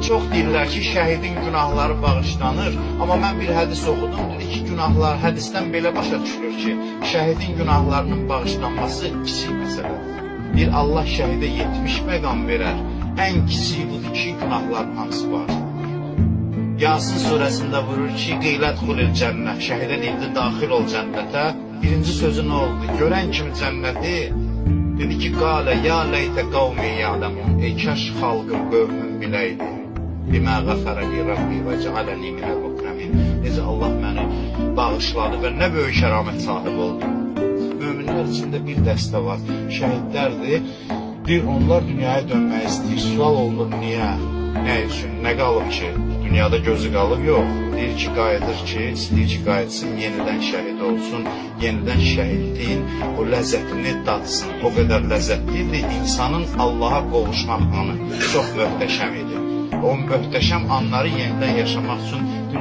Çox deyirlər ki, şəhidin günahları bağışlanır. Amma mən bir hədis oxudum, dedi ki, günahlar hədisdən belə başa düşülür ki, şəhidin günahlarının bağışlanması kiçik məsələdir. Bir Allah şəhidə 70 məqam verər. Ən kiçik budur ki, günahların hamısı bağışlanır. Yasin surəsində vurur ki, qeylət xulil cənnət, şəhidə deyildi, daxil ol cənnətə. Birinci sözü nə oldu? Görən kimi cənnəti, dedi ki, qalə, ya leytə qavmi ya'ləmun, ey kəş xalqım, qövmüm biləydi. Bimə qəfərəli Rabbi və cəaləli minəl mukremin. Necə Allah məni bağışladı və nə böyük kəramət sahibi oldu. Möminlər içində bir dəstə var, şəhidlərdir. Deyir, onlar dünyaya dönmək istəyir. Sual olunur, niyə? Nə üçün? Nə qalıb ki? Dünyada gözü qalıb, yox. Deyir ki, qayıdır ki, istəyir ki, qayıtsın, yenidən şəhid olsun, yenidən şəhidliyin o ləzzətini dadsın. O qədər ləzzətlidir, insanın Allaha qovuşmaq anı çox möhtəşəm idi. O möhtəşəm anları yenidən yaşamaq üçün dünyada